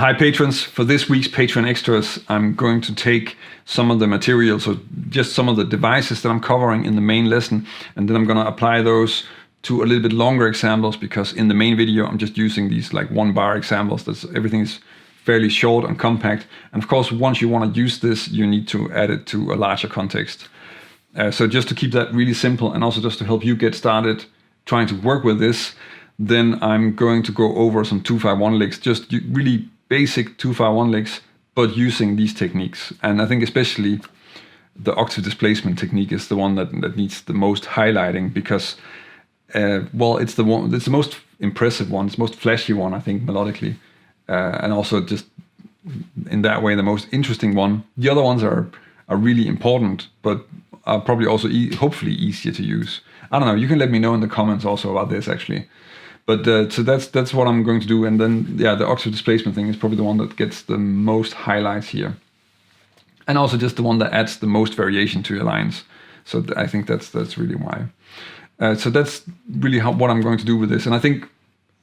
Hi patrons, for this week's Patreon Extras, I'm going to take some of the materials, or just some of the devices that I'm covering in the main lesson, and then I'm going to apply those to a little bit longer examples, because in the main video I'm just using these like 1 bar examples. Everything is fairly short and compact, and of course once you want to use this you need to add it to a larger context. So just to keep that really simple, and also just to help you get started trying to work with this, then I'm going to go over some 2-5-1 licks, just really basic 2-5-1 licks, but using these techniques. And I think especially the octave displacement technique is the one that needs the most highlighting, because well, it's the most impressive one, it's the most flashy one, I think, melodically, and also just in that way the most interesting one. The other ones are really important, but are probably also hopefully easier to use. I don't know, you can let me know in the comments also about this actually. But so that's what I'm going to do, and then yeah, the octave displacement thing is probably the one that gets the most highlights here, and also just the one that adds the most variation to your lines. So I think that's really why. So that's really what I'm going to do with this. And I think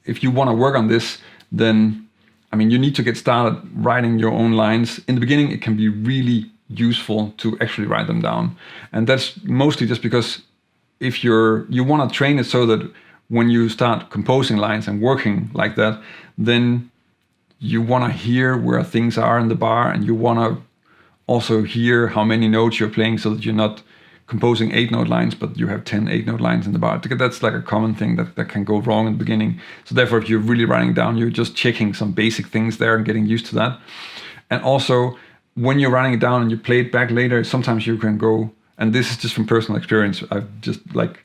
if you want to work on this, then I mean you need to get started writing your own lines. In the beginning, it can be really useful to actually write them down, and that's mostly just because if you want to train it so that when you start composing lines and working like that, then you want to hear where things are in the bar, and you want to also hear how many notes you're playing, so that you're not composing 8-note lines, but you have 10 8-note lines in the bar. That's like a common thing that can go wrong in the beginning. So therefore, if you're really writing down, you're just checking some basic things there and getting used to that. And also, when you're writing it down and you play it back later, sometimes you can go, and this is just from personal experience, I've just like,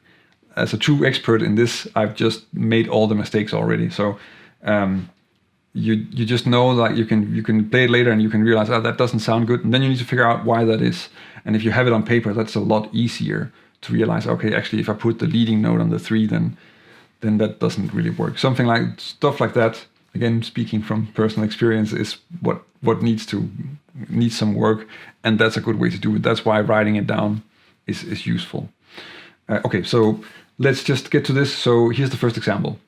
as a true expert in this, I've just made all the mistakes already. So you just know that you can play it later and you can realize, oh, that doesn't sound good, and then you need to figure out why that is. And if you have it on paper, that's a lot easier to realize, okay, actually if I put the leading note on the 3, then that doesn't really work. Stuff like that, again speaking from personal experience, is what needs some work, and that's a good way to do it. That's why writing it down is useful. Okay, so let's just get to this. So here's the first example.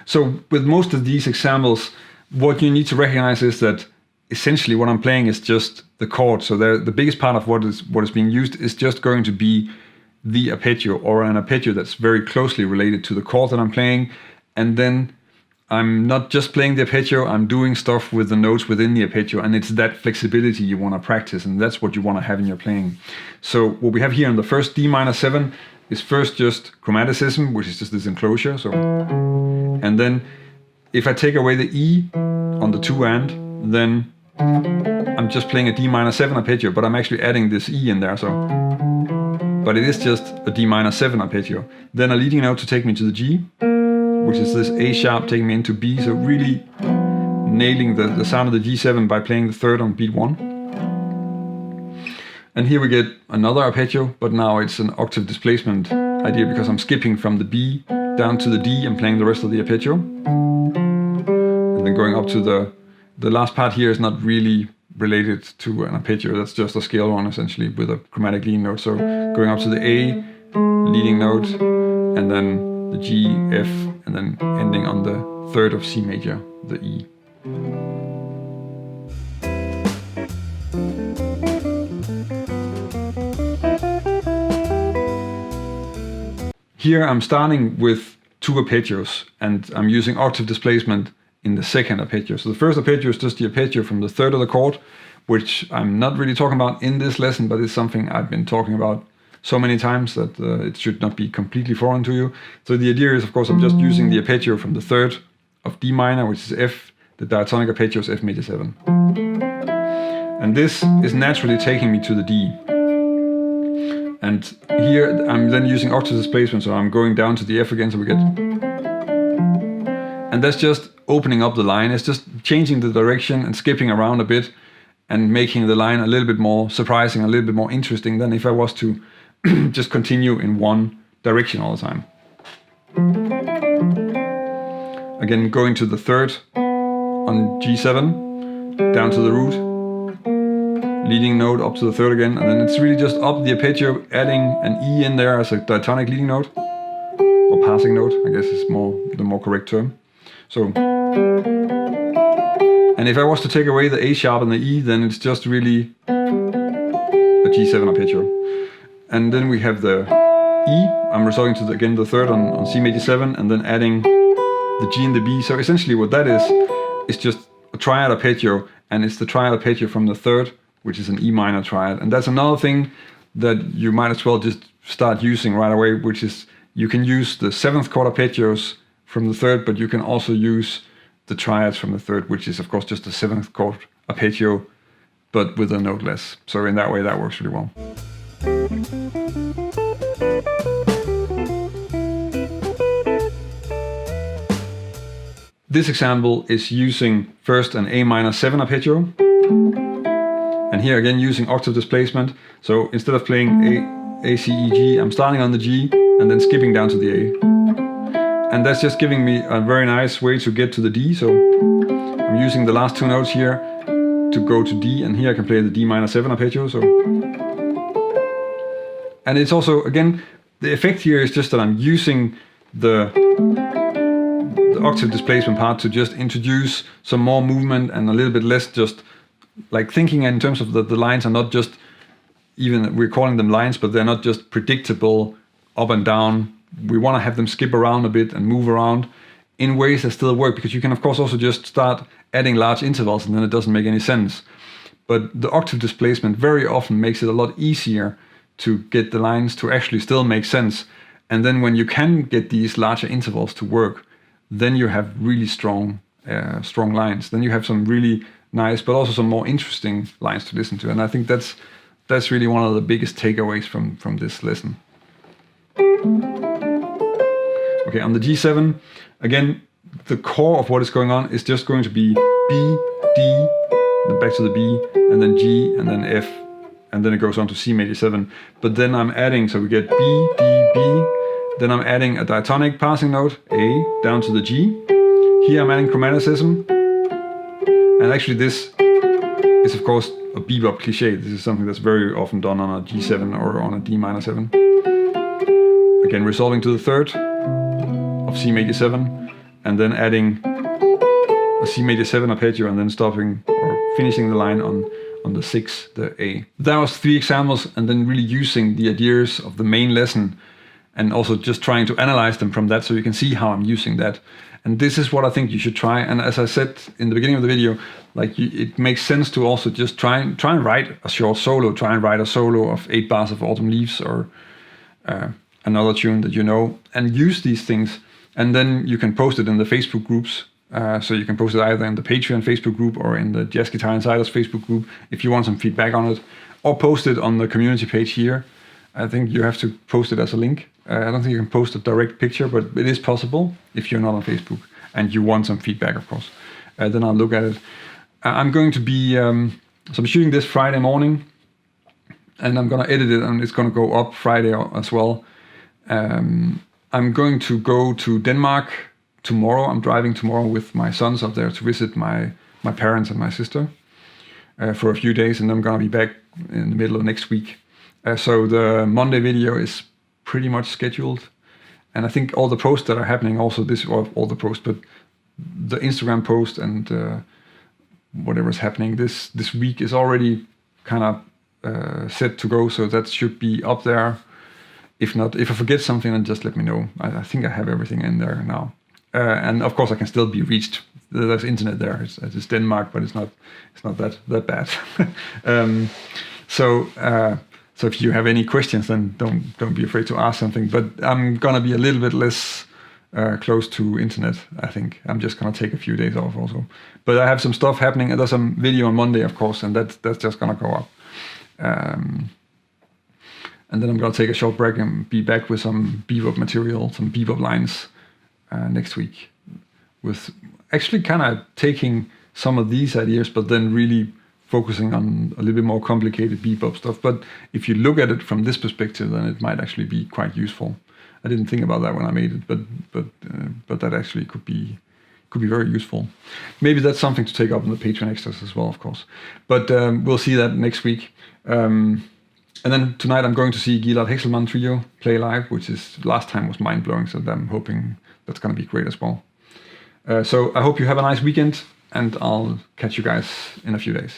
So with most of these examples, what you need to recognize is that essentially what I'm playing is just the chord. So the biggest part of what is being used is just going to be the arpeggio, or an arpeggio that's very closely related to the chord that I'm playing. And then I'm not just playing the arpeggio, I'm doing stuff with the notes within the arpeggio, and it's that flexibility you want to practice, and that's what you want to have in your playing. So what we have here in the first D minor 7 is first just chromaticism, which is just this enclosure. So, and then if I take away the E on the 2 and, then I'm just playing a D minor 7 arpeggio, but I'm actually adding this E in there. So, but it is just a D minor 7 arpeggio. Then a leading note to take me to the G, which is this A sharp taking me into B, so really nailing the sound of the G7 by playing the 3rd on beat 1. And here we get another arpeggio, but now it's an octave displacement idea, because I'm skipping from the B down to the D and playing the rest of the arpeggio. And then going up to the last part here is not really related to an arpeggio, that's just a scale one essentially with a chromatic leading note. So going up to the A leading note, and then the G, F, and then ending on the 3rd of C major, the E. Here I'm starting with 2 arpeggios, and I'm using octave displacement in the 2nd arpeggio. So the first arpeggio is just the arpeggio from the 3rd of the chord, which I'm not really talking about in this lesson, but it's something I've been talking about so many times that it should not be completely foreign to you. So the idea is, of course, I'm just using the arpeggio from the 3rd of D minor, which is F. The diatonic arpeggio is F major 7. And this is naturally taking me to the D. And here I'm then using octave displacement, so I'm going down to the F again, so we get... And that's just opening up the line. It's just changing the direction and skipping around a bit and making the line a little bit more surprising, a little bit more interesting than if I was to just continue in one direction all the time. Again, going to the 3rd on G7, down to the root, leading note up to the third again, and then it's really just up the arpeggio, adding an E in there as a diatonic leading note, or passing note, I guess is the more correct term. So, and if I was to take away the A sharp and the E, then it's just really a G7 arpeggio. And then we have the E, I'm resorting to again the third on C major 7, and then adding the G and the B. So essentially what that is just a triad arpeggio, and it's the triad arpeggio from the third, which is an E minor triad. And that's another thing that you might as well just start using right away, which is you can use the 7th chord arpeggios from the third, but you can also use the triads from the third, which is of course just the 7th chord arpeggio, but with a note less. So in that way, that works really well. This example is using first an A minor 7 arpeggio, and here again using octave displacement. So instead of playing A, C, E, G, I'm starting on the G and then skipping down to the A. And that's just giving me a very nice way to get to the D. So I'm using the last 2 notes here to go to D, and here I can play the D minor 7 arpeggio. So, and it's also, again, the effect here is just that I'm using the octave displacement part to just introduce some more movement and a little bit less just like thinking in terms of the lines are not just, even we're calling them lines, but they're not just predictable up and down. We want to have them skip around a bit and move around in ways that still work, because you can of course also just start adding large intervals and then it doesn't make any sense. But the octave displacement very often makes it a lot easier to get the lines to actually still make sense. And then when you can get these larger intervals to work, then you have really strong lines. Then you have some really nice, but also some more interesting lines to listen to. And I think that's really one of the biggest takeaways from this lesson. Okay, on the G7, again, the core of what is going on is just going to be B, D, then back to the B, and then G, and then F, and then it goes on to C major 7. But then I'm adding, so we get B, D, B, then I'm adding a diatonic passing note, A, down to the G. Here I'm adding chromaticism, and actually this is of course a bebop cliche. This is something that's very often done on a G7 or on a D minor 7. Again, resolving to the third of C major 7, and then adding a C major 7 arpeggio, and then stopping or finishing the line on the 6, the A. That was 3 examples, and then really using the ideas of the main lesson and also just trying to analyze them from that so you can see how I'm using that. And this is what I think you should try. And as I said in the beginning of the video, like it makes sense to also just try and write a short solo, try and write a solo of 8 bars of Autumn Leaves or another tune that you know, and use these things. And then you can post it in the Facebook groups. So you can post it either in the Patreon Facebook group or in the Jazz Guitar Insiders Facebook group if you want some feedback on it, or post it on the community page here. I think you have to post it as a link. I don't think you can post a direct picture, but it is possible if you're not on Facebook and you want some feedback, of course. Then I'll look at it. I'm going to be, so I'm shooting this Friday morning, and I'm gonna edit it, and it's gonna go up Friday as well. I'm going to go to Denmark tomorrow. I'm driving tomorrow with my sons up there to visit my parents and my sister for a few days, and I'm gonna be back in the middle of next week. So the Monday video is pretty much scheduled, and I think all the posts that are happening also all the posts, but the Instagram post and whatever is happening this week is already kind of set to go, so that should be up there. If not, if I forget something, then just let me know. I think I have everything in there now, and of course I can still be reached. There's internet there. It's Denmark, but it's not that bad. So if you have any questions, then don't be afraid to ask something. But I'm gonna be a little bit less close to internet. I think I'm just gonna take a few days off also. But I have some stuff happening, and there's some video on Monday, of course, and that's just gonna go up. And then I'm gonna take a short break and be back with some bebop material, some bebop lines next week. With actually kind of taking some of these ideas, but then really focusing on a little bit more complicated bebop stuff. But if you look at it from this perspective, then it might actually be quite useful. I didn't think about that when I made it, but that actually could could be very useful. Maybe that's something to take up in the Patreon extras as well, of course. But we'll see that next week. And then tonight I'm going to see Gilad Hexelman Trio play live, which is last time was mind-blowing, so I'm hoping that's going to be great as well. So I hope you have a nice weekend, and I'll catch you guys in a few days.